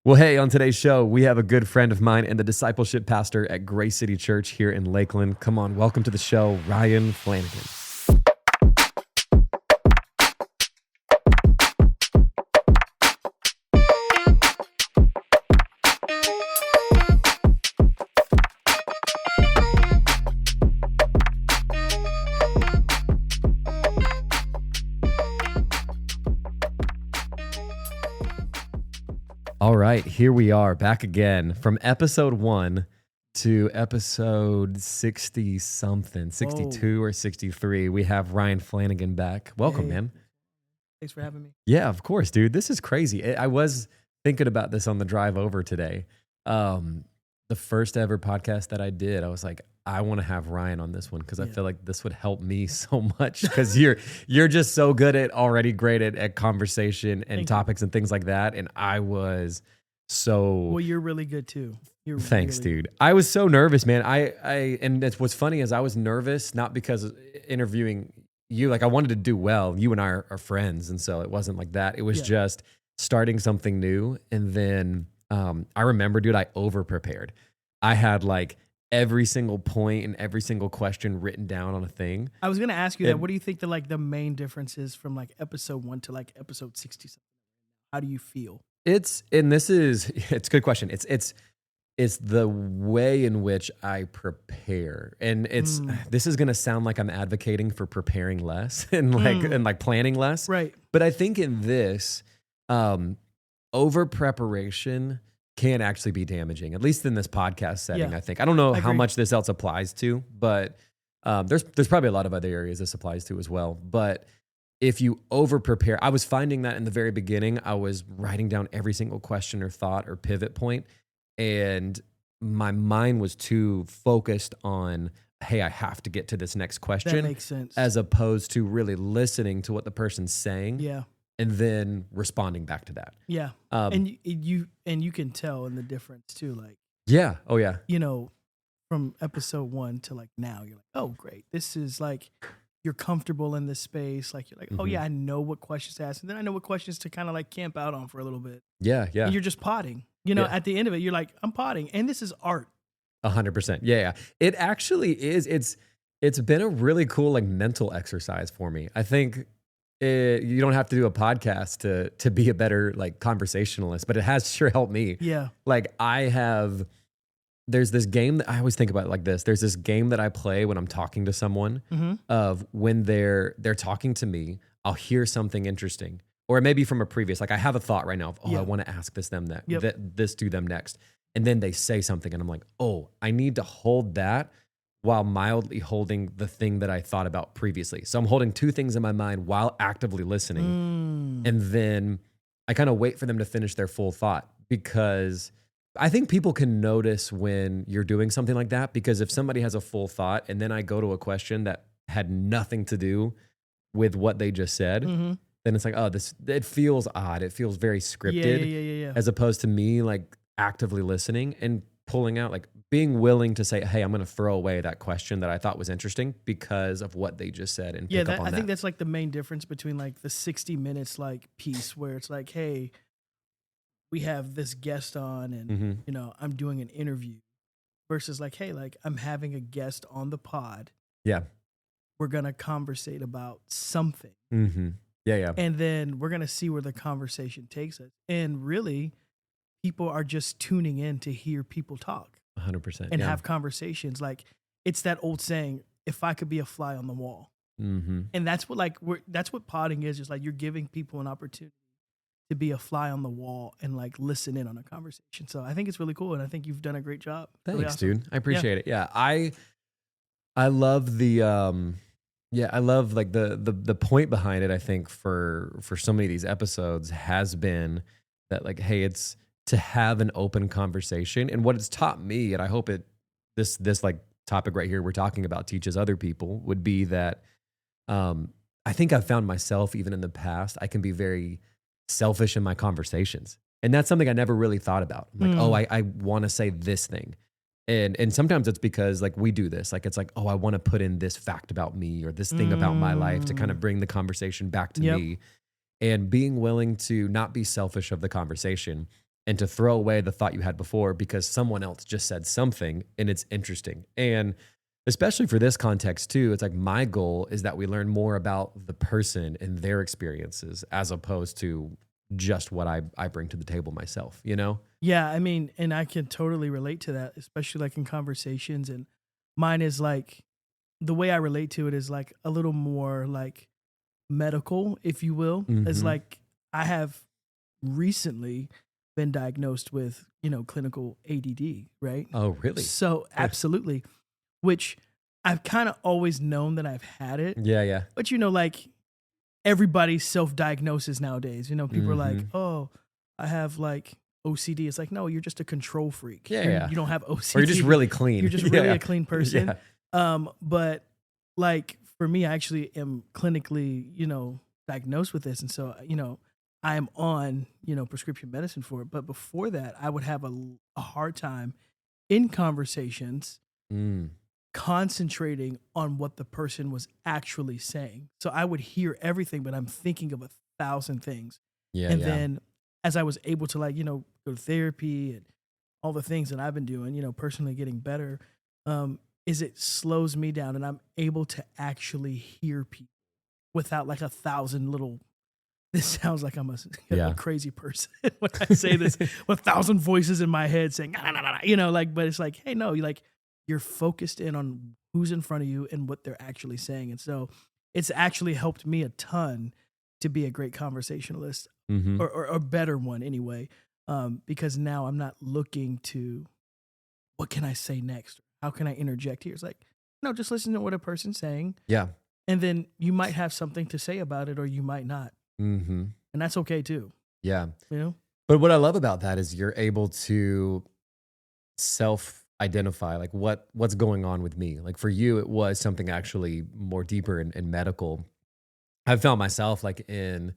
Well, hey, on today's show, we have a good friend of mine and the Discipleship Pastor at Grace City Church here in Lakeland. Come on, welcome to the show, Ryon Flanagan. All right, here we are back again from episode 1 to episode 60-something, 62 or 63. We have Ryon Flanagan back. Welcome, man. Thanks for having me. Yeah, of course, dude. This is crazy. I was thinking about this on the drive over today. The first ever podcast that I did, I was like, I want to have Ryon on this one because I feel like this would help me so much because you're just so good at already great at conversation and topics and things like that. And I was so... Well, you're really good too. Thanks, really dude. I was so nervous, man. And that's what's funny is I was nervous, not because interviewing you, like I wanted to do well. You and I are friends. And so it wasn't like that. It was just starting something new. And then I remember, dude, I over-prepared. I had like every single point and every single question written down on a thing. I was going to ask you that. What do you think the main difference is from like episode 1 to like episode 60? How do you feel? It's a good question. It's the way in which I prepare. And this is going to sound like I'm advocating for preparing less and planning less. Right. But I think in this, over preparation can actually be damaging, at least in this podcast setting, I think. I don't know how much this else applies to, but there's probably a lot of other areas this applies to as well. But if you over prepare, I was finding that in the very beginning, I was writing down every single question or thought or pivot point, and my mind was too focused on, hey, I have to get to this next question. That makes sense. As opposed to really listening to what the person's saying. Yeah. And then responding back to that. Yeah. And you can tell in the difference too. Like, yeah. Oh yeah. You know, from episode 1 to like now, you're like, oh great. This is like, you're comfortable in this space. Like you're like, oh yeah, I know what questions to ask. And then I know what questions to kind of like camp out on for a little bit. Yeah. Yeah. And you're just potting, at the end of it, you're like, I'm potting. And this is art. 100%. Yeah. It actually is. It's been a really cool like mental exercise for me. I think you don't have to do a podcast to be a better like conversationalist, but it has sure helped me. Yeah. Like there's this game that I always think about it like this. There's this game that I play when I'm talking to someone of when they're talking to me, I'll hear something interesting or maybe from a previous, like I have a thought right now of, I want to ask this to them next. And then they say something and I'm like, oh, I need to hold that while mildly holding the thing that I thought about previously. So I'm holding two things in my mind while actively listening. And then I kind of wait for them to finish their full thought because I think people can notice when you're doing something like that, because if somebody has a full thought and then I go to a question that had nothing to do with what they just said, then it's like, it feels odd. It feels very scripted as opposed to me like actively listening and pulling out, like being willing to say, hey, I'm going to throw away that question that I thought was interesting because of what they just said and pick up on that. I think that's like the main difference between like the 60 minutes like piece where it's like, hey, we have this guest on and, I'm doing an interview versus like, hey, like I'm having a guest on the pod. Yeah. We're going to conversate about something. Yeah. And then we're going to see where the conversation takes us. And really, people are just tuning in to hear people talk 100% and have conversations. Like it's that old saying, if I could be a fly on the wall. And that's what that's what podding is. Just like you're giving people an opportunity to be a fly on the wall and like listen in on a conversation. So I think it's really cool. And I think you've done a great job. Thanks, really awesome. Dude. I appreciate it. Yeah. I love I love like the point behind it. I think for so many of these episodes has been that like, hey, it's to have an open conversation. And what it's taught me, and I hope this like topic right here we're talking about teaches other people, would be that I think I've found myself even in the past, I can be very selfish in my conversations. And that's something I never really thought about. I'm like, I want to say this thing. And sometimes it's because like we do this, like it's like, oh, I want to put in this fact about me or this thing about my life to kind of bring the conversation back to me. And being willing to not be selfish of the conversation and to throw away the thought you had before because someone else just said something and it's interesting. And especially for this context too, it's like my goal is that we learn more about the person and their experiences as opposed to just what I bring to the table myself, you know? Yeah, I mean, and I can totally relate to that, especially like in conversations. And mine is like the way I relate to it is like a little more like medical, if you will. Is Mm-hmm. like I have recently been diagnosed with, clinical ADD, right? Oh, really? So absolutely, which I've kind of always known that I've had it, Yeah, yeah. but like everybody self-diagnoses nowadays. People are like, Mm-hmm. "Oh, I have like OCD." It's like, no, you're just a control freak. Yeah, You're, yeah. you don't have Or you're just OCD. really clean. You're just really Yeah. a clean person. Yeah. But like for me, I actually am clinically, diagnosed with this, and so I am on prescription medicine for it. But before that, I would have a hard time in conversations Mm. concentrating on what the person was actually saying. So I would hear everything, but I'm thinking of 1,000 things. Yeah, And yeah. then as I was able to go to therapy and all the things that I've been doing, personally getting better, is it slows me down and I'm able to actually hear people without like 1,000 little. This sounds like I'm a Yeah. crazy person when I say this, with 1,000 voices in my head saying, nah, nah, nah, nah, but it's like, hey, no, you're focused in on who's in front of you and what they're actually saying. And so it's actually helped me a ton to be a great conversationalist, Mm-hmm. or a better one anyway, because now I'm not looking to what can I say next? How can I interject here? It's like, no, just listen to what a person's saying. Yeah. And then you might have something to say about it or you might not. Mm-hmm. And that's okay too. Yeah. You know? But what I love about that is you're able to self-identify like what's going on with me. Like for you, it was something actually more deeper and medical. I've found myself like in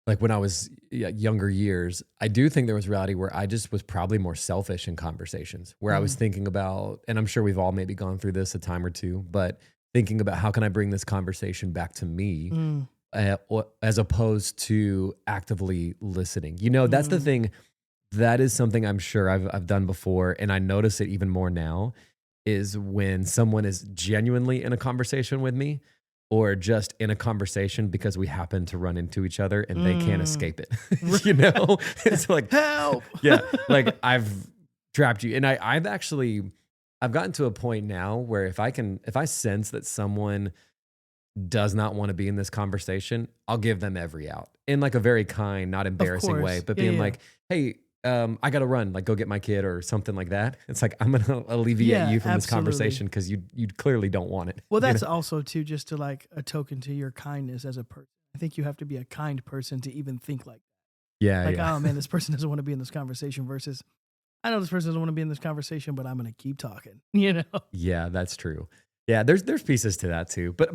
like when I was younger years, I do think there was reality where I just was probably more selfish in conversations where I was thinking about, and I'm sure we've all maybe gone through this a time or two, but thinking about how can I bring this conversation back to me as opposed to actively listening. That's the thing. That is something I'm sure I've done before, and I notice it even more now, is when someone is genuinely in a conversation with me or just in a conversation because we happen to run into each other and they can't escape it. It's like, Help. yeah, like I've trapped you. And I've gotten to a point now where if I sense that someone does not want to be in this conversation, I'll give them every out in like a very kind, not embarrassing way, but being like, hey, I got to run, like go get my kid or something like that. It's like, I'm going to alleviate you from this conversation because you clearly don't want it. Well, that's also too, just to like a token to your kindness as a person. I think you have to be a kind person to even think like that. Yeah. Like, Yeah. oh man, this person doesn't want to be in this conversation versus I know this person doesn't want to be in this conversation, but I'm going to keep talking, Yeah, that's true. Yeah, there's pieces to that too. But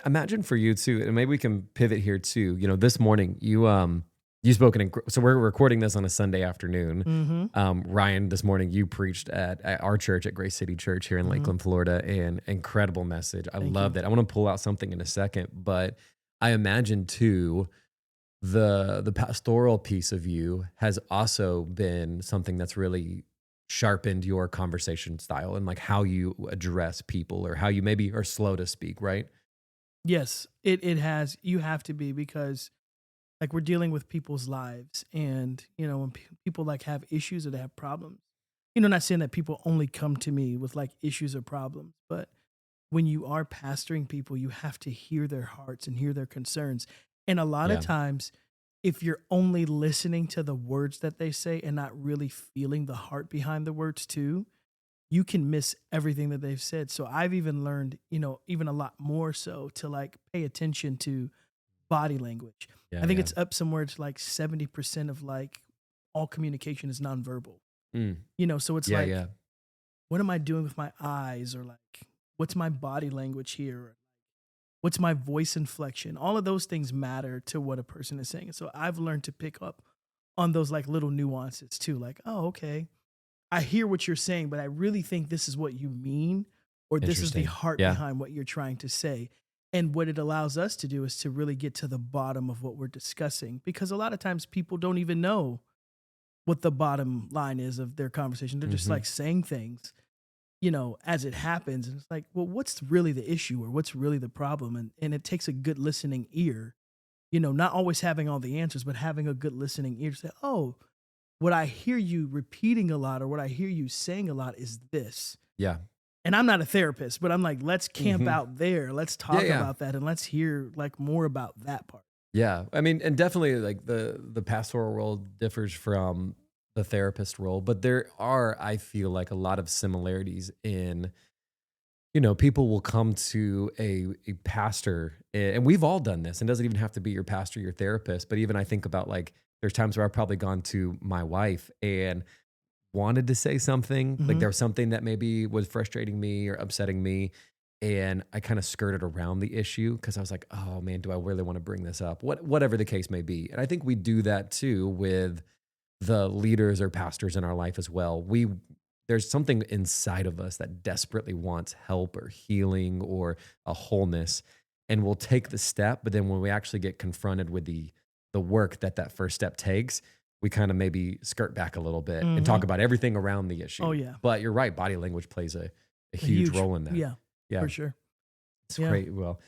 imagine for you too, and maybe we can pivot here too. This morning you spoken so we're recording this on a Sunday afternoon. Ryan, this morning you preached at our church at Grace City Church here in Lakeland, Florida, and incredible message. I loved it. I want to pull out something in a second, but I imagine too the pastoral piece of you has also been something that's really sharpened your conversation style and like how you address people or how you maybe are slow to speak, right? Yes, it has. You have to be, because like we're dealing with people's lives, and when people like have issues or they have problems, not saying that people only come to me with like issues or problems, but when you are pastoring people, you have to hear their hearts and hear their concerns. And a lot of Yeah. times, if you're only listening to the words that they say and not really feeling the heart behind the words too, you can miss everything that they've said. So I've even learned, even a lot more so to like pay attention to body language. Yeah. I think Yeah. it's up somewhere to like 70% of like all communication is nonverbal. Mm. So it's Yeah. like, Yeah. what am I doing with my eyes, or like, what's my body language here? What's my voice inflection? All of those things matter to what a person is saying. And so I've learned to pick up on those like little nuances too. Like, oh, okay, I hear what you're saying, but I really think this is what you mean, or this is the Interesting. heart Yeah. behind what you're trying to say. And what it allows us to do is to really get to the bottom of what we're discussing, because a lot of times people don't even know what the bottom line is of their conversation. They're just like saying things, you know, as it happens. And it's like, well, what's really the issue or what's really the problem? And it takes a good listening ear, you know, not always having all the answers, but having a good listening ear to say, oh, what I hear you repeating a lot or what I hear you saying a lot is this. Yeah. And I'm not a therapist, but I'm like, let's camp out there. Let's talk about that. And let's hear like more about that part. Yeah. I mean, and definitely like the pastoral role differs from the therapist role, but there are, I feel like, a lot of similarities in, you know, people will come to a pastor, and we've all done this, and it doesn't even have to be your pastor, your therapist, but even I think about like, there's times where I've probably gone to my wife and wanted to say something, like there was something that maybe was frustrating me or upsetting me, and I kind of skirted around the issue because I was like, oh man, do I really want to bring this up? Whatever the case may be. And I think we do that too with the leaders or pastors in our life as well. There's something inside of us that desperately wants help or healing or a wholeness, and we'll take the step, but then when we actually get confronted with the work that first step takes, we kind of maybe skirt back a little bit and talk about everything around the issue. Oh yeah. But you're right, body language plays a huge role in that. Yeah, for sure. It's great. Well,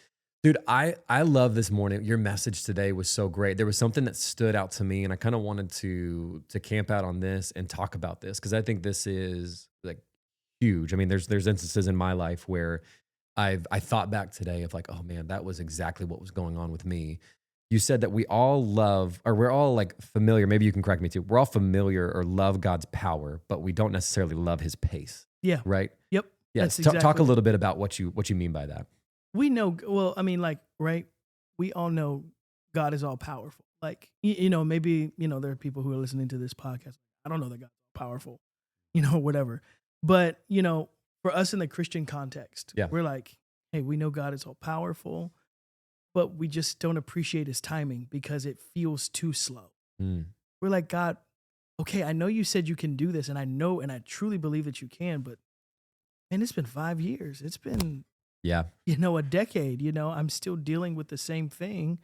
dude, I love this morning. Your message today was so great. There was something that stood out to me, and I kind of wanted to camp out on this and talk about this because I think this is like huge. I mean, there's instances in my life where I thought back today of like, oh man, that was exactly what was going on with me. You said that we all love, or we're all like familiar, maybe you can correct me too. We're all familiar or love God's power, but we don't necessarily love his pace. Yeah. Right? Yep. Yes. Talk a little bit about what you mean by that. We know, well, I mean, like, right? We all know God is all powerful. Like, you know, maybe, you know, there are people who are listening to this podcast. I don't know that God's powerful, you know, whatever. But, you know, for us in the Christian context, we're like, hey, we know God is all powerful, but we just don't appreciate his timing because it feels too slow. We're like, God, okay, I know you said you can do this, and I know, and I truly believe that you can, but man, it's been 5 years. It's been, you know, a decade. You know, I'm still dealing with the same thing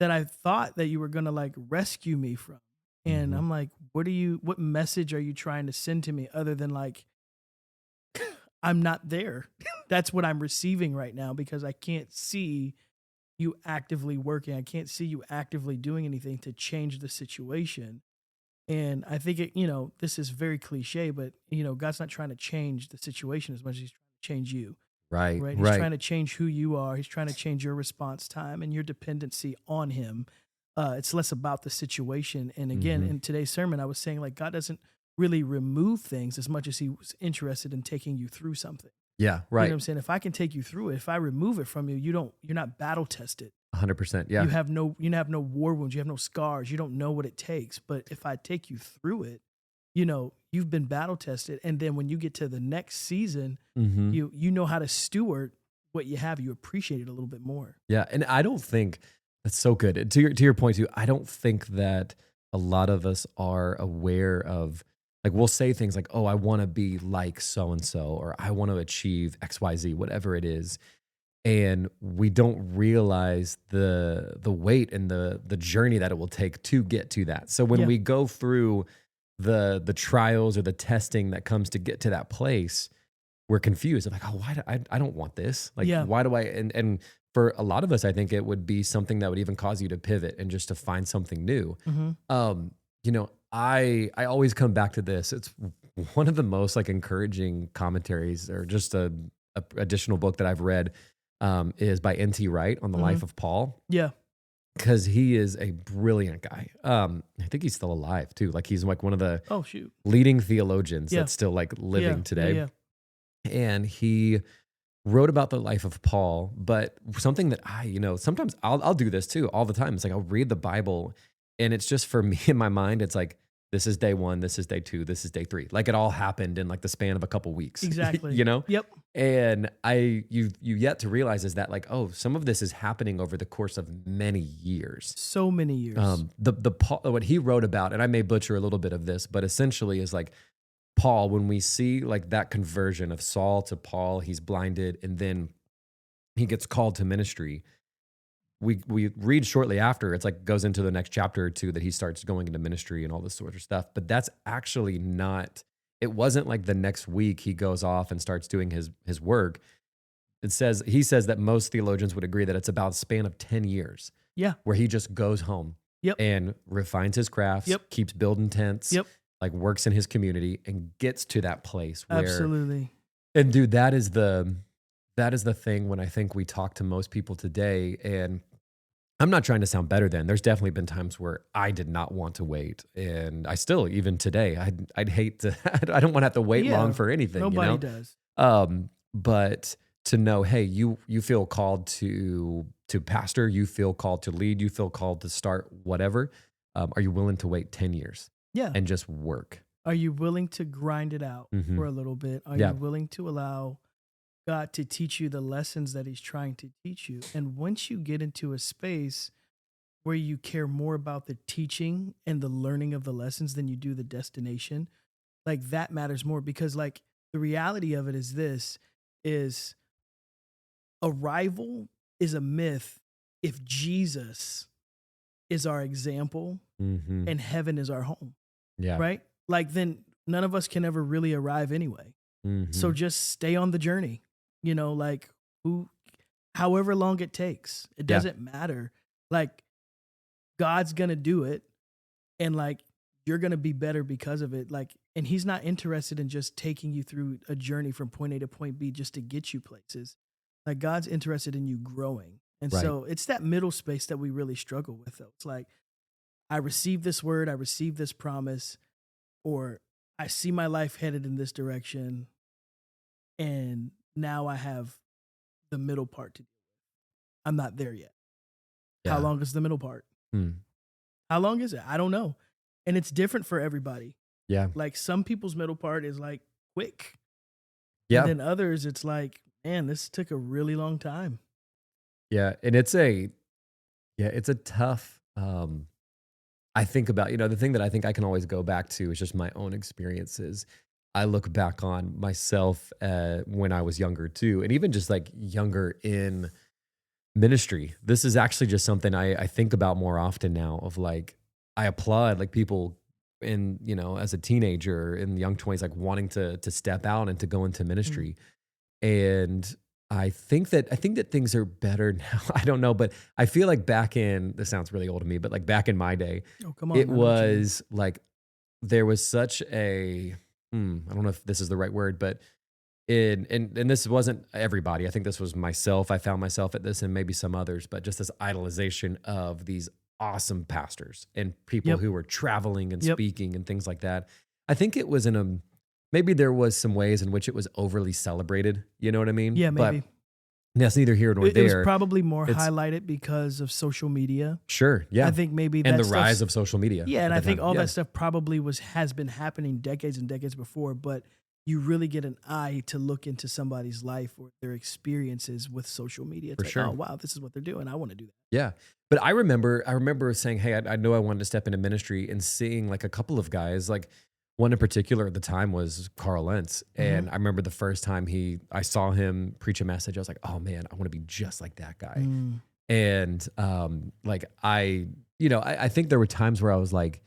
that I thought that you were going to like rescue me from. And I'm like, what message are you trying to send to me other than like, I'm not there? That's what I'm receiving right now because I can't see you actively working. I can't see you actively doing anything to change the situation. And I think you know, this is very cliche, but you know, God's not trying to change the situation as much as he's trying to change you. Right. He's trying to change who you are. He's trying to change your response time and your dependency on him. It's less about the situation. And again, in today's sermon, I was saying like God doesn't really remove things as much as he was interested in taking you through something. Yeah, right. You know what I'm saying? If I can take you through it, if I remove it from you, you're not battle tested. 100%. Yeah. You have no war wounds. You have no scars. You don't know what it takes. But if I take you through it, you know, you've been battle tested. And then when you get to the next season, you know how to steward what you have. You appreciate it a little bit more. Yeah. And I don't think that's so good. To your point too, I don't think that a lot of us are aware of, like, we'll say things like, oh, I want to be like so-and-so, or I want to achieve XYZ, whatever it is. And we don't realize the weight and the journey that it will take to get to that. So when we go through the trials or the testing that comes to get to that place, we're confused. Like, oh, why do I don't want this? Like, why do I? And for a lot of us, I think it would be something that would even cause you to pivot and just to find something new. You know, I always come back to this. It's one of the most like encouraging commentaries, or just a additional book that I've read, is by N.T. Wright on the life of Paul. Yeah. Because he is a brilliant guy. I think he's still alive too. Like, he's like one of the leading theologians that's still like living today. And he wrote about the life of Paul, but something that sometimes I'll do this too all the time. It's like, I'll read the Bible, and it's just, for me in my mind, it's like, this is day 1, this is day 2, this is day 3. Like, it all happened in like the span of a couple weeks. Exactly. You know? Yep. And you yet to realize is that, like, oh, some of this is happening over the course of many years. So many years. The Paul, what he wrote about, and I may butcher a little bit of this, but essentially is like, Paul, when we see like that conversion of Saul to Paul, he's blinded, and then he gets called to ministry. we read shortly after, it's like goes into the next chapter or two that he starts going into ministry and all this sort of stuff. But that's actually not, it wasn't like the next week he goes off and starts doing his work. He says that most theologians would agree that it's about a span of 10 years. Yeah. Where he just goes home and refines his crafts, keeps building tents, like works in his community and gets to that place where. Absolutely. And dude, that is the thing when I think we talk to most people today, and I'm not trying to sound better than, there's definitely been times where I did not want to wait. And I still, even today, I'd hate to, I don't want to have to wait long for anything. Nobody does. But to know, hey, you feel called to pastor, you feel called to lead, you feel called to start whatever. Are you willing to wait 10 years? Yeah. And just work? Are you willing to grind it out for a little bit? Are you willing to allow God to teach you the lessons that he's trying to teach you? And once you get into a space where you care more about the teaching and the learning of the lessons than you do the destination, like that matters more, because like the reality of it is this, is arrival is a myth if Jesus is our example and heaven is our home. Yeah. Right? Like then none of us can ever really arrive anyway. So just stay on the journey, like however long it takes, it doesn't matter. Like God's going to do it. And like, you're going to be better because of it. Like, and he's not interested in just taking you through a journey from point A to point B just to get you places. Like God's interested in you growing. And so it's that middle space that we really struggle with. Though. It's like, I received this word, I received this promise, or I see my life headed in this direction. And now I have the middle part to do. I'm not there yet. Yeah. How long is the middle part? How long is it? I don't know. And it's different for everybody. Yeah. Like some people's middle part is like quick. Yeah. And then others, it's like, man, this took a really long time. Yeah. And it's a tough, I think about, the thing that I think I can always go back to is just my own experiences. I look back on myself when I was younger too. And even just like younger in ministry. This is actually just something I think about more often now of like, I applaud like people in, as a teenager in the young 20s, like wanting to step out and to go into ministry. And I think that things are better now. I don't know, but I feel like this sounds really old to me, but like back in my day, it was like, there was such a, I don't know if this is the right word, but and this wasn't everybody. I think this was myself. I found myself at this and maybe some others, but just this idolization of these awesome pastors and people who were traveling and speaking and things like that. I think it was maybe there was some ways in which it was overly celebrated. You know what I mean? Yeah, maybe. But that's neither here nor there. It was probably more highlighted because of social media. Sure, yeah. I think maybe and the rise of social media. Yeah, and I think all that stuff probably has been happening decades and decades before, but you really get an eye to look into somebody's life or their experiences with social media. It's like, oh, wow, this is what they're doing. I want to do that. Yeah. But I remember saying, hey, I know I wanted to step into ministry and seeing like a couple of guys, like one in particular at the time was Carl Lentz. And I remember the first time I saw him preach a message, I was like, oh man, I want to be just like that guy. And like I think there were times where I was like,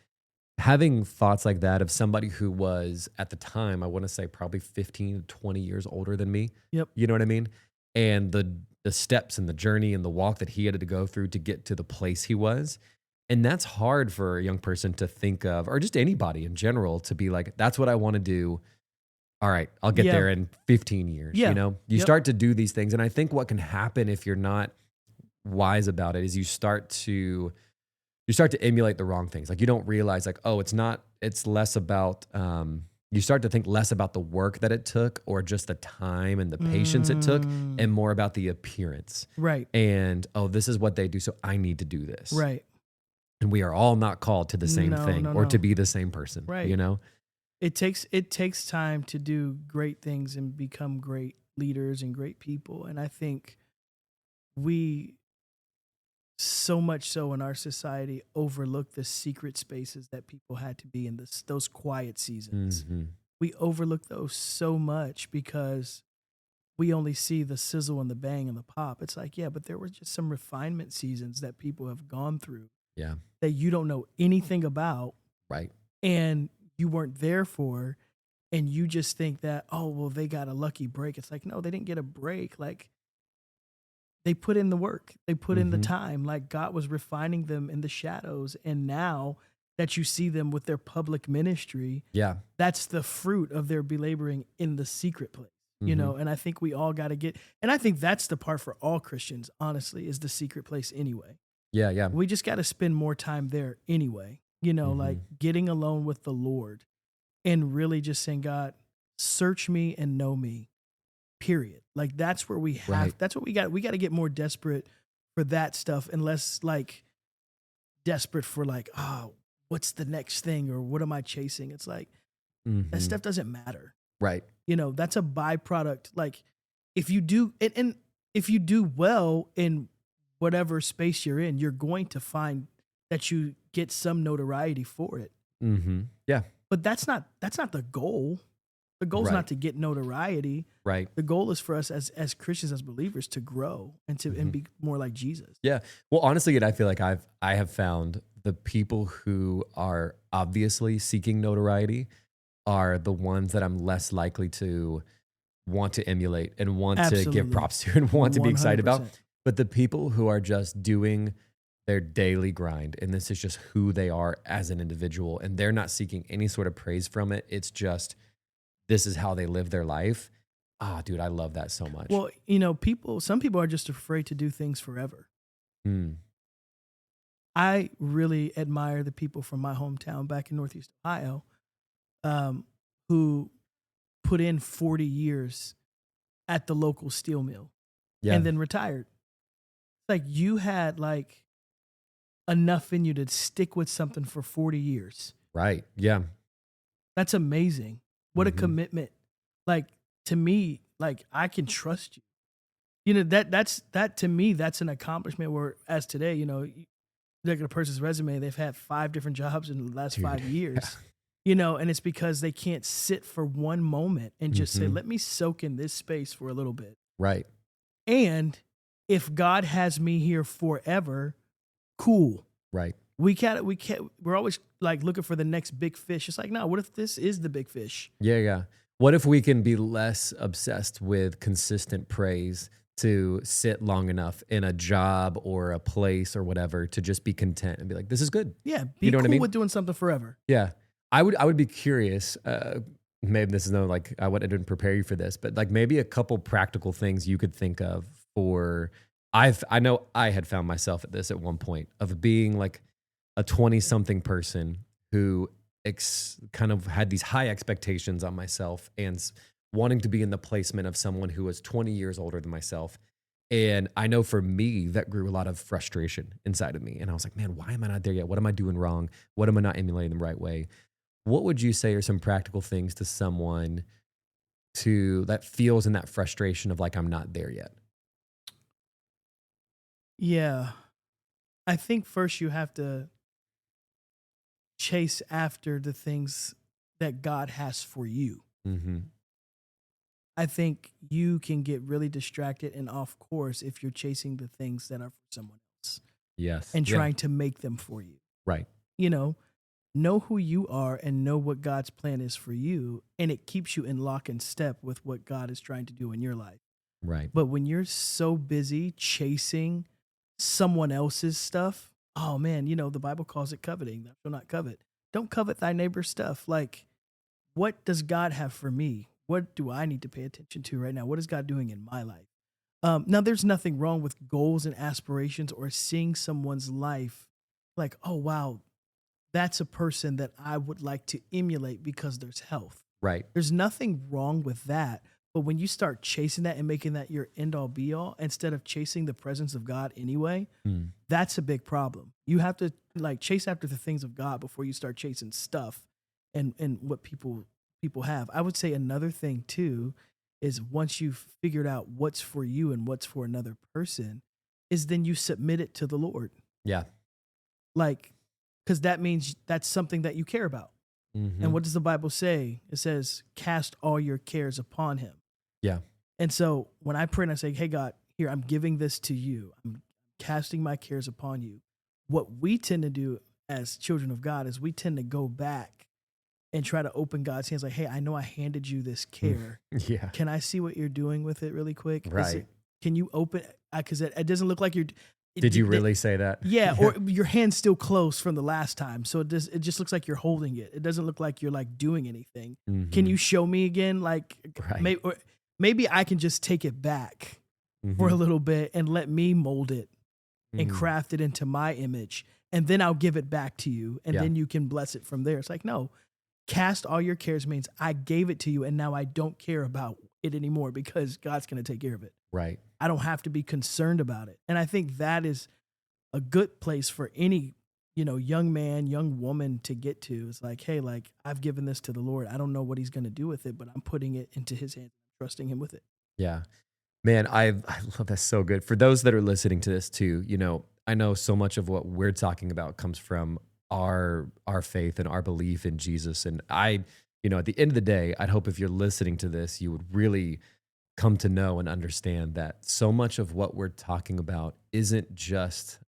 having thoughts like that of somebody who was at the time, I want to say probably 15 to 20 years older than me. Yep. You know what I mean? And the steps and the journey and the walk that he had to go through to get to the place he was. And that's hard for a young person to think of, or just anybody in general to be like, that's what I want to do. All right, I'll get there in 15 years. Yeah. You start to do these things. And I think what can happen if you're not wise about it is you start to emulate the wrong things. Like you don't realize like, oh, it's less about, you start to think less about the work that it took or just the time and the patience it took and more about the appearance. Right. And, oh, this is what they do, so I need to do this. Right. And we are all not called to the same thing or to be the same person. Right. It takes time to do great things and become great leaders and great people. And I think we so much so in our society overlook the secret spaces that people had to be in, those quiet seasons. We overlook those so much because we only see the sizzle and the bang and the pop. It's like, yeah, but there were just some refinement seasons that people have gone through Yeah. that you don't know anything about Right. and you weren't there for, and you just think that, oh, well, they got a lucky break. It's like, no, they didn't get a break. Like, they put in the work, they put in the time. Like, God was refining them in the shadows, and now that you see them with their public ministry, Yeah. that's the fruit of their belaboring in the secret place. You know, and I think we all got to get, and I think that's the part for all Christians, honestly, is the secret place anyway. Yeah. Yeah. We just got to spend more time there anyway, you know, like getting alone with the Lord and really just saying, God, search me and know me, period. Like, that's where we have, Right. that's what we got. We got to get more desperate for that stuff and less like desperate for like, oh, what's the next thing or what am I chasing? It's like, that stuff doesn't matter. Right. You know, that's a byproduct. Like, if you do, and if you do well in whatever space you're in, you're going to find that you get some notoriety for it. Yeah. But that's not the goal. The goal is Right. not to get notoriety. Right. The goal is for us as Christians, as believers, to grow and to and be more like Jesus. Yeah. Well, honestly, I feel like I have found the people who are obviously seeking notoriety are the ones that I'm less likely to want to emulate and want to give Absolutely. props to and want to be excited about. 100%. But the people who are just doing their daily grind, and this is just who they are as an individual, and they're not seeking any sort of praise from it. It's just, this is how they live their life. Ah, dude, I love that so much. Well, you know, some people are just afraid to do things forever. I really admire the people from my hometown back in Northeast Ohio, who put in 40 years at the local steel mill and then retired. Like, you had like enough in you to stick with something for 40 years. Right. Yeah. That's amazing. What a commitment. Like, to me, like, I can trust you. You know, that to me, that's an accomplishment where, as today, you know, you look at a person's resume, they've had 5 different jobs in the last 5 years. Yeah. You know, and it's because they can't sit for one moment and just say, let me soak in this space for a little bit. Right. And if God has me here forever, cool. Right. We're always like looking for the next big fish. It's like, no, what if this is the big fish? Yeah. Yeah. What if we can be less obsessed with consistent praise to sit long enough in a job or a place or whatever to just be content and be like, this is good. Yeah. Be you know cool what I mean? with doing something forever. Yeah. I would be curious, maybe this is no, like, I didn't prepare you for this, but like maybe a couple practical things you could think of for, I know I had found myself at this at one point of being like a 20-something person who kind of had these high expectations on myself and wanting to be in the placement of someone who was 20 years older than myself. And I know for me, that grew a lot of frustration inside of me. And I was like, man, why am I not there yet? What am I doing wrong? What am I not emulating the right way? What would you say are some practical things to someone that feels in that frustration of like, I'm not there yet? Yeah. I think first you have to chase after the things that God has for you. I think you can get really distracted and off course if you're chasing the things that are for someone else. Yes. And trying to make them for you. Right. You know who you are and know what God's plan is for you. And it keeps you in lock and step with what God is trying to do in your life. Right. But when you're so busy chasing someone else's stuff, oh man, you know, the Bible calls it coveting. Thou shalt not covet. Don't covet thy neighbor's stuff. Like, what does God have for me? What do I need to pay attention to right now? What is God doing in my life? Now, there's nothing wrong with goals and aspirations or seeing someone's life like, oh, wow, that's a person that I would like to emulate because there's health. Right. There's nothing wrong with that. But when you start chasing that and making that your end all be all, instead of chasing the presence of God anyway, that's a big problem. You have to like chase after the things of God before you start chasing stuff and what people have. I would say another thing too is once you've figured out what's for you and what's for another person, is then you submit it to the Lord. Yeah. Like, because that means that's something that you care about. And what does the Bible say? It says, cast all your cares upon him. Yeah. And so when I pray and I say, hey, God, here, I'm giving this to you. I'm casting my cares upon you. What we tend to do as children of God is we tend to go back and try to open God's hands like, hey, I know I handed you this care. Yeah. Can I see what you're doing with it really quick? Right. Can you open, because it doesn't look like you're. Did you really say that? Yeah, or your hand's still closed from the last time. So it just looks like you're holding it. It doesn't look like you're like doing anything. Mm-hmm. Can you show me again? Like right. maybe I can just take it back for a little bit and let me mold it and craft it into my image. And then I'll give it back to you. And then you can bless it from there. It's like, no, cast all your cares means I gave it to you. And now I don't care about it anymore because God's going to take care of it. Right. I don't have to be concerned about it. And I think that is a good place for any, young man, young woman to get to. It's like, hey, like I've given this to the Lord. I don't know what he's going to do with it, but I'm putting it into his hands, trusting him with it. Yeah, man, I love that so good. For those that are listening to this too, I know so much of what we're talking about comes from our faith and our belief in Jesus. And at the end of the day, I'd hope if you're listening to this, you would really come to know and understand that so much of what we're talking about isn't just,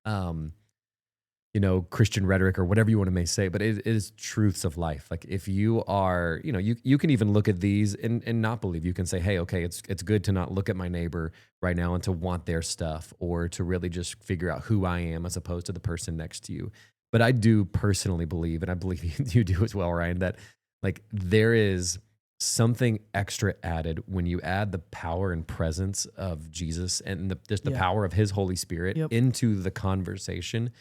Christian rhetoric or whatever you want to say, but it is truths of life. Like if you are, you can even look at these and not believe. You can say, hey, okay, it's good to not look at my neighbor right now and to want their stuff or to really just figure out who I am as opposed to the person next to you. But I do personally believe, and I believe you do as well, Ryan, that like there is something extra added when you add the power and presence of Jesus and the power of his Holy Spirit into the conversation.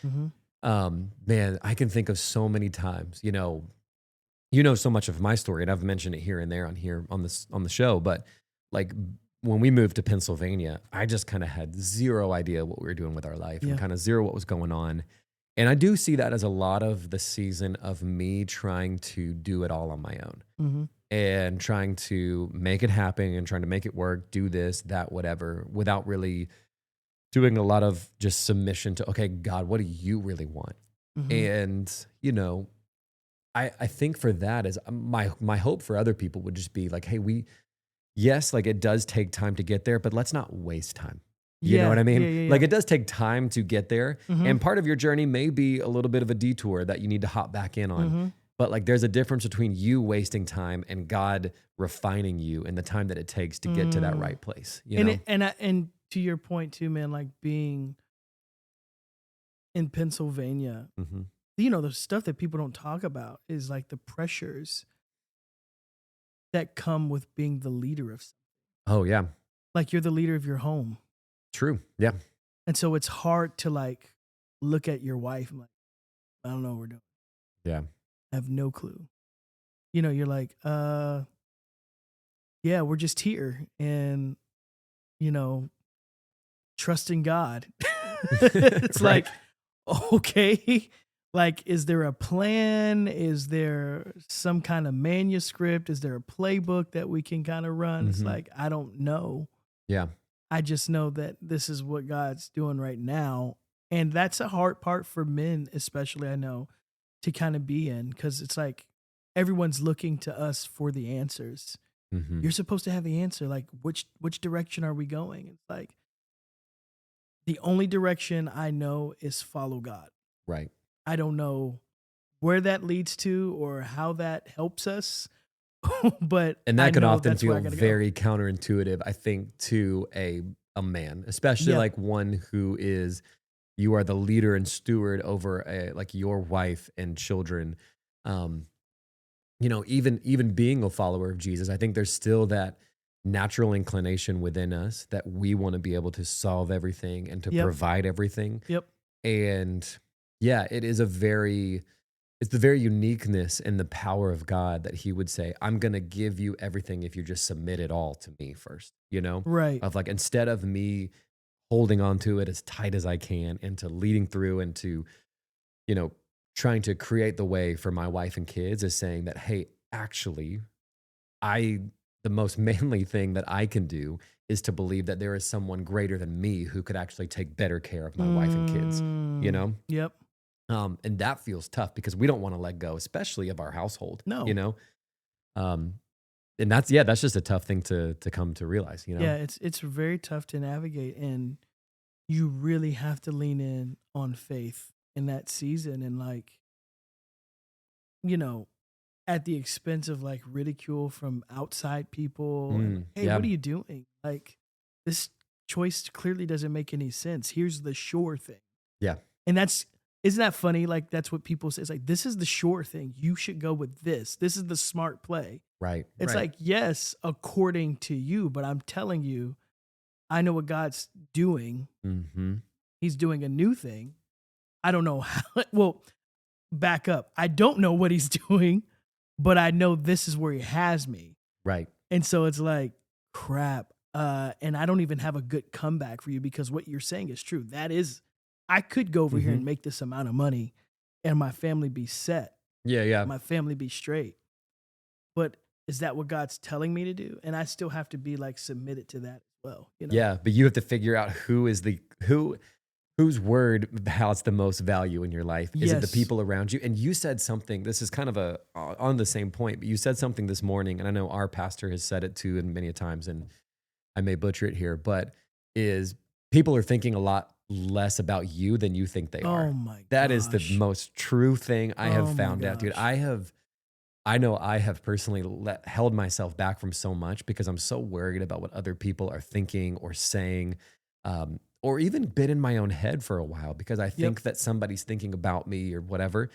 Man, I can think of so many times, so much of my story, and I've mentioned it here and there on the show, but like when we moved to Pennsylvania, I just kind of had zero idea what we were doing with our life and kind of zero what was going on. And I do see that as a lot of the season of me trying to do it all on my own and trying to make it happen and trying to make it work, do this, that, whatever, without really doing a lot of just submission to, okay, God, what do you really want? And, I think for that is my hope for other people would just be like, hey, like it does take time to get there, but let's not waste time. You know what I mean? Yeah. Like it does take time to get there. And part of your journey may be a little bit of a detour that you need to hop back in on. But like there's a difference between you wasting time and God refining you and the time that it takes to get to that right place. And to your point too, man, like being in Pennsylvania, the stuff that people don't talk about is like the pressures that come with being the leader of something. Oh yeah. Like you're the leader of your home. True. Yeah. And so it's hard to like look at your wife and like, I don't know what we're doing. Yeah. I have no clue. You're like, yeah, we're just here and, trusting God. It's right. like, okay, like, is there a plan? Is there some kind of manuscript? Is there a playbook that we can kind of run? It's like, I don't know. Yeah. I just know that this is what God's doing right now. And that's a hard part for men, especially, I know, to kind of be in, because it's like everyone's looking to us for the answers. You're supposed to have the answer. Like, which direction are we going? It's like, the only direction I know is follow God. Right. I don't know where that leads to or how that helps us. But and that could often feel very counterintuitive, I think, to a man, especially like one who is, you are the leader and steward over like your wife and children. Even being a follower of Jesus, I think there's still that natural inclination within us that we want to be able to solve everything and to provide everything. And it is it's the very uniqueness and the power of God that he would say, I'm going to give you everything if you just submit it all to me first, Right. Of like, instead of me holding on to it as tight as I can and to leading through and to, trying to create the way for my wife and kids, is saying that, hey, actually, the most manly thing that I can do is to believe that there is someone greater than me who could actually take better care of my wife and kids, Yep. And that feels tough because we don't want to let go, especially of our household. No. And that's just a tough thing to come to realize, you know? Yeah, it's very tough to navigate, and you really have to lean in on faith in that season, and like, you know, at the expense of like ridicule from outside people and like, hey, Yeah. what are you doing? Like, this choice clearly doesn't make any sense. Here's the sure thing. Yeah. And isn't that funny? Like, that's what people say. It's like, this is the sure thing. You should go with this. This is the smart play. Right. It's Right. like, yes, according to you, but I'm telling you, I know what God's doing. Mm-hmm. He's doing a new thing. I don't know how. Well, back up. I don't know what he's doing, but I know this is where he has me. Right. And so it's like, crap. And I don't even have a good comeback for you, because what you're saying is true. That is, I could go over here and make this amount of money and my family be set. Yeah. Yeah. My family be straight. But is that what God's telling me to do? And I still have to be like submitted to that as well. You know? Yeah. But you have to figure out whose word has the most value in your life. Is it the Yes. people around you? And you said something, this is kind of on the same point, but you said something this morning, and I know our pastor has said it too, and many times, and I may butcher it here, but is people are thinking a lot less about you than you think they are. Oh my God. That is the most true thing I have Oh my found out, dude. gosh. I know I have personally held myself back from so much because I'm so worried about what other people are thinking or saying, or even been in my own head for a while because I think that somebody's thinking about me or whatever.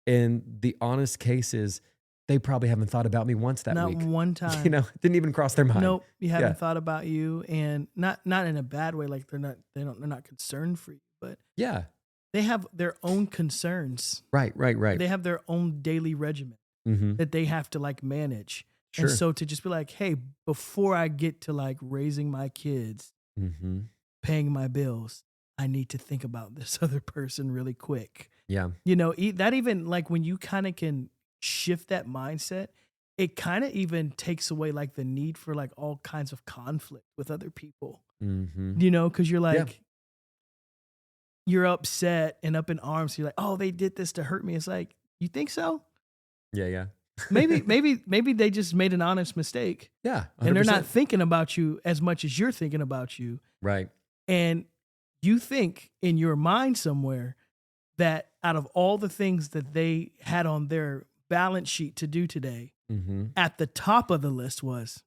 And the honest case is they probably haven't thought about me once that Not week. one time. You know, it didn't even cross their mind. Nope, you haven't Yeah. thought about you, and not in a bad way. Like they're not concerned for you, but Yeah. they have their own concerns. Right. They have their own daily regimen Mm-hmm. that they have to like manage. Sure. And so to just be like, hey, before I get to like raising my kids, Mm-hmm. paying my bills, I need to think about this other person really quick. Yeah. You know, that even like when you kind of can shift that mindset, it kind of even takes away like the need for like all kinds of conflict with other people, Mm-hmm. you know, because you're like, Yeah. you're upset and up in arms. You're like, oh, they did this to hurt me. It's like, you think so? Yeah. Yeah. Maybe they just made an honest mistake Yeah. 100%. and they're not thinking about you as much as you're thinking about you. Right. And you think in your mind somewhere that out of all the things that they had on their balance sheet to do today, Mm-hmm. at the top of the list was,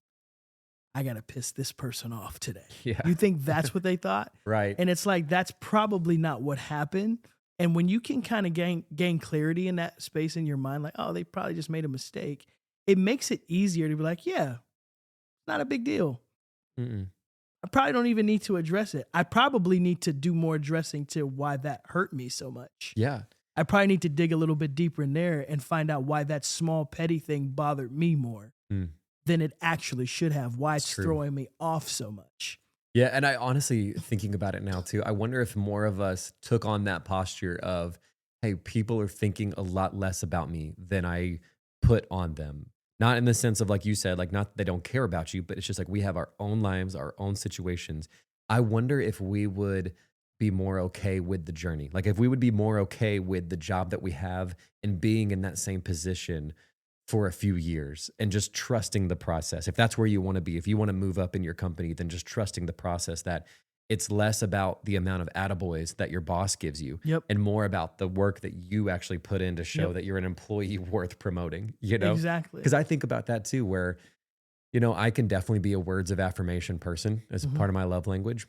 I got to piss this person off today. Yeah. You think that's what they thought? Right. And it's like, that's probably not what happened. And when you can kind of gain clarity in that space in your mind, like, oh, they probably just made a mistake, it makes it easier to be like, yeah, not a big deal. Mm-mm. I probably don't even need to address it. I probably need to do more addressing to why that hurt me so much. Yeah. I probably need to dig a little bit deeper in there and find out why that small petty thing bothered me more than it actually should have, why it's true. throwing me off so much. Yeah, and I honestly, thinking about it now too, I wonder if more of us took on that posture of, hey, people are thinking a lot less about me than I put on them. Not in the sense of, like you said, like not that they don't care about you, but it's just like we have our own lives, our own situations. I wonder if we would be more okay with the journey. Like if we would be more okay with the job that we have and being in that same position for a few years and just trusting the process. If that's where you want to be, if you want to move up in your company, then just trusting the process, that it's less about the amount of attaboys that your boss gives you and more about the work that you actually put in to show that you're an employee worth promoting, you know? Exactly. Because I think about that too, where, you know, I can definitely be a words of affirmation person as part of my love language.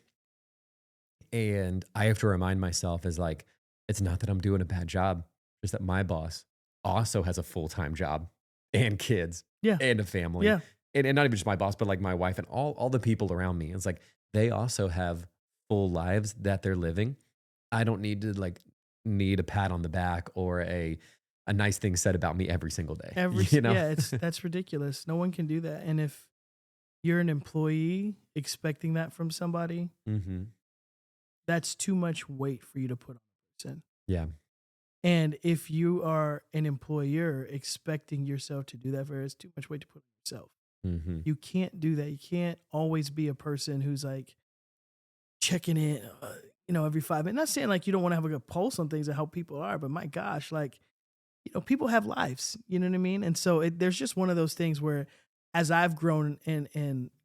And I have to remind myself is like, it's not that I'm doing a bad job, just that my boss also has a full-time job and kids and a family. Yeah. And not even just my boss, but like my wife and all the people around me. It's like, they also have full lives that they're living. I don't need to need a pat on the back or a nice thing said about me every single day. You know? Yeah, that's ridiculous. No one can do that. And if you're an employee expecting that from somebody, that's too much weight for you to put on a person. Yeah. And if you are an employer expecting yourself to do that for, it's too much weight to put on yourself. You can't do that. You can't always be a person who's like checking in, every 5 minutes. Not saying like you don't want to have a good pulse on things and how people are, but my gosh, like, people have lives, you know what I mean? And so there's just one of those things where as I've grown and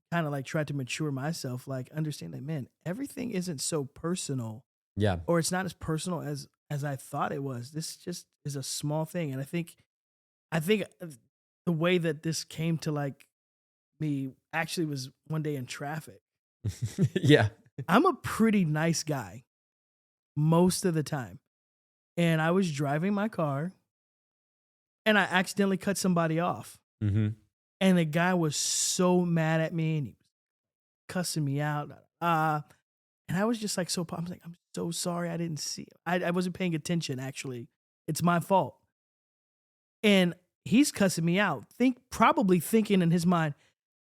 kind of like tried to mature myself, like understand that, man, everything isn't so personal. Yeah. Or it's not as personal as I thought it was. This just is a small thing. And I think the way that this came to like me actually was one day in traffic. Yeah. I'm a pretty nice guy most of the time. And I was driving my car and I accidentally cut somebody off. Mm-hmm. And the guy was so mad at me and he was cussing me out. And I was just like, I'm like, I'm so sorry. I didn't see it. I wasn't paying attention, actually. It's my fault. And he's cussing me out. Probably thinking in his mind,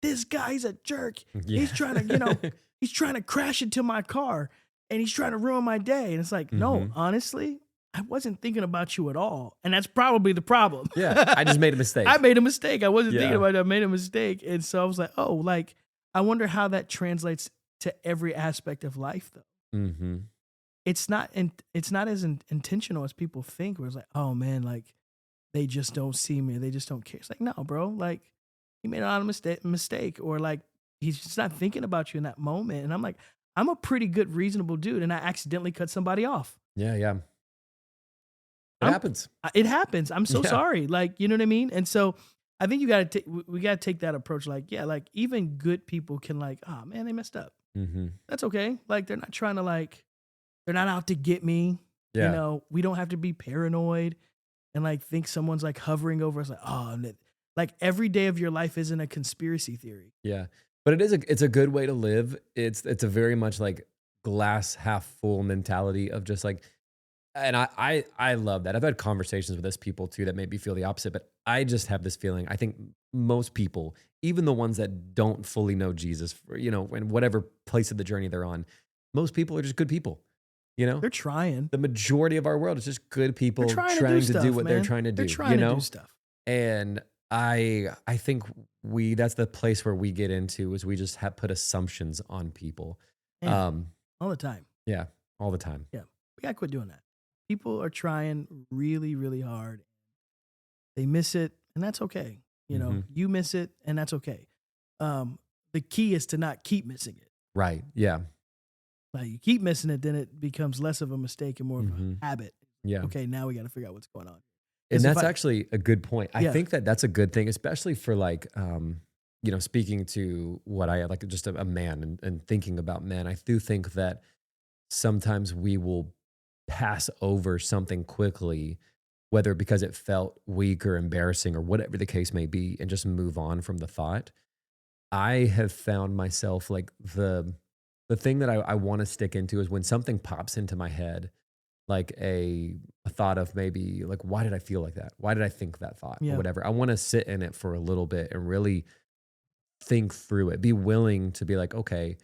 this guy's a jerk. Yeah. He's trying to, he's trying to crash into my car and he's trying to ruin my day. And it's like, no, honestly, I wasn't thinking about you at all. And that's probably the problem. Yeah. I just made a mistake. I made a mistake. I wasn't thinking about it. I made a mistake. And so I was like, oh, like, I wonder how that translates to every aspect of life, though. Mm-hmm. It's not as intentional as people think. Where it's like, oh man, like they just don't see me. They just don't care. It's like, no, bro. Like he made an honest mistake, or like he's just not thinking about you in that moment. And I'm like, I'm a pretty good, reasonable dude, and I accidentally cut somebody off. Yeah, yeah. It happens. It happens. I'm so sorry. Like, you know what I mean? And so I think we gotta take that approach. Like, yeah, like even good people can like, oh man, they messed up. Mm-hmm. That's okay. Like they're not trying to like, they're not out to get me. Yeah. You know, we don't have to be paranoid and like think someone's like hovering over us. Like, oh, like every day of your life isn't a conspiracy theory. Yeah, but it's a good way to live. It's a very much like glass half full mentality of just like, and I love that. I've had conversations with this people too that made me feel the opposite, but I just have this feeling. I think most people, even the ones that don't fully know Jesus, in whatever place of the journey they're on, most people are just good people. They're trying. The majority of our world is just good people trying to do what they're trying to do. They're trying to do stuff. And I think that's the place where we get into is we just have put assumptions on people. All the time. Yeah, all the time. Yeah, we gotta quit doing that. People are trying really, really hard. They miss it, and that's okay. You miss it, and that's okay. The key is to not keep missing it. Right. Yeah. Like you keep missing it, then it becomes less of a mistake and more of a habit. Yeah. Okay, now we got to figure out what's going on. And that's actually a good point. I think that's a good thing, especially for like, speaking to what I like, just a man and thinking about men. I do think that sometimes we will pass over something quickly, whether because it felt weak or embarrassing or whatever the case may be, and just move on from the thought. I have found myself like the thing that I want to stick into is when something pops into my head, like a thought of maybe like, why did I feel like that? Why did I think that thought or whatever? I want to sit in it for a little bit and really think through it, be willing to be like, okay,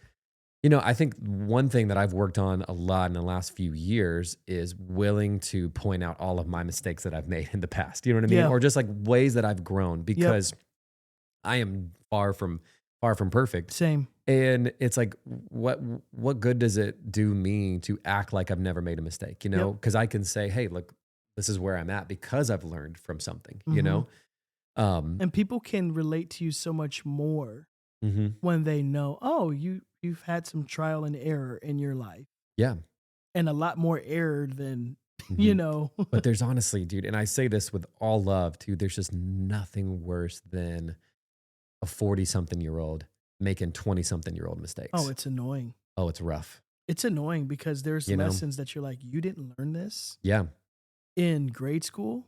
I think one thing that I've worked on a lot in the last few years is willing to point out all of my mistakes that I've made in the past. You know what I mean? Yeah. Or just like ways that I've grown, because I am far from perfect. Same. And it's like, what good does it do me to act like I've never made a mistake? Because I can say, hey, look, this is where I'm at because I've learned from something. And people can relate to you so much more when they know, oh, you've had some trial and error in your life. Yeah. And a lot more error than, But there's honestly, dude, and I say this with all love too, there's just nothing worse than a 40-something-year-old making 20-something-year-old mistakes. Oh, it's annoying. Oh, it's rough. It's annoying because there's lessons that you're like, you didn't learn this in grade school.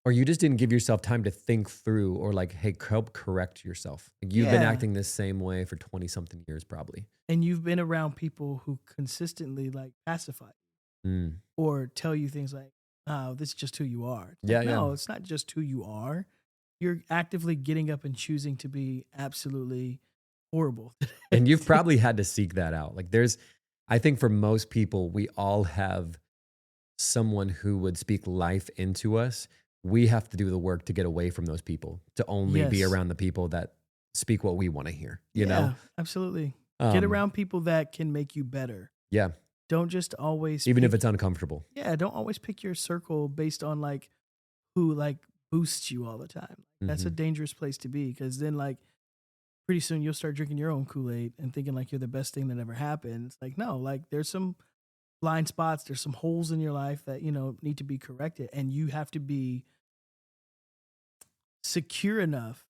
Or you just didn't give yourself time to think through, or like, hey, help correct yourself. Like you've been acting this same way for 20-something years probably. And you've been around people who consistently like pacify you or tell you things like, oh, this is just who you are. No, it's not just who you are. You're actively getting up and choosing to be absolutely horrible. And you've probably had to seek that out. Like I think for most people, we all have someone who would speak life into us. We have to do the work to get away from those people, to only be around the people that speak what we want to hear, you know? Absolutely. Get around people that can make you better. Yeah. Don't just always even if it's uncomfortable. Yeah, don't always pick your circle based on like who like boosts you all the time. That's a dangerous place to be, because then like pretty soon you'll start drinking your own Kool-Aid and thinking like you're the best thing that ever happened. It's like, no, like there's some blind spots, there's some holes in your life that, need to be corrected. And you have to be secure enough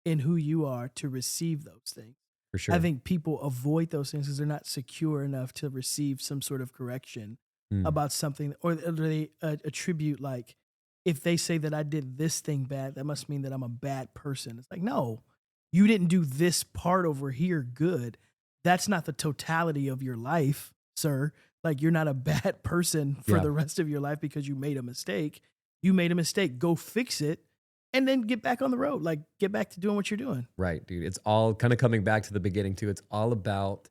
in who you are to receive those things. For sure. I think people avoid those things because they're not secure enough to receive some sort of correction about something, or they attribute like, if they say that I did this thing bad, that must mean that I'm a bad person. It's like, no, you didn't do this part over here good. That's not the totality of your life, sir. Like, you're not a bad person for the rest of your life because you made a mistake. You made a mistake. Go fix it and then get back on the road. Like, get back to doing what you're doing. Right, dude. It's all kind of coming back to the beginning too. It's all about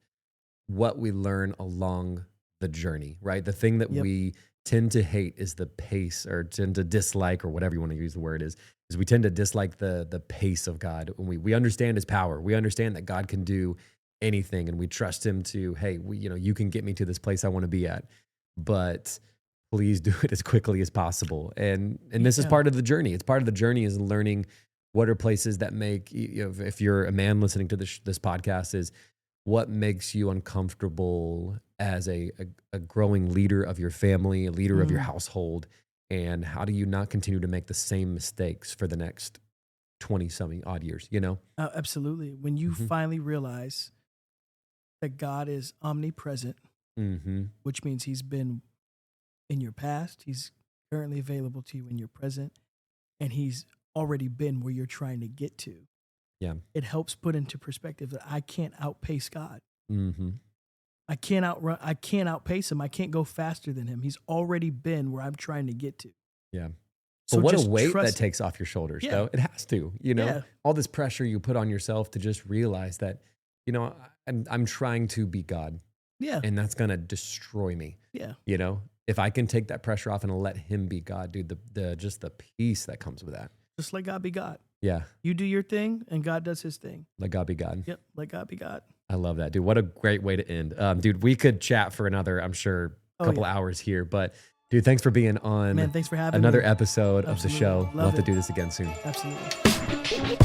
what we learn along the journey, right? The thing that we tend to hate is the pace, or tend to dislike, or whatever you want to use the word is we tend to dislike the pace of God. When we understand his power, we understand that God can do anything, and we trust him to, hey, you can get me to this place I want to be at, but please do it as quickly as possible. And this is part of the journey. It's part of the journey is learning what are places that make, if you're a man listening to this podcast, is what makes you uncomfortable as a growing leader of your family, a leader of your household, and how do you not continue to make the same mistakes for the next 20-something odd years, Absolutely. When you finally realize that God is omnipresent, which means he's been in your past, he's currently available to you in your present, and he's already been where you're trying to get to. Yeah. It helps put into perspective that I can't outpace God. I can't outpace him. I can't go faster than him. He's already been where I'm trying to get to. Yeah. So but what a weight that takes off your shoulders, though. It has to, all this pressure you put on yourself to just realize that, I'm trying to be God. Yeah. And that's going to destroy me. Yeah. If I can take that pressure off and let him be God, dude, just the peace that comes with that. Just let God be God. Yeah. You do your thing and God does his thing. Let God be God. Yep. Let God be God. I love that, dude. What a great way to end. Dude, we could chat for another, I'm sure, couple hours here, but dude, thanks for being on. Man, thanks for having another me. episode of the show. Love to do this again soon. Absolutely.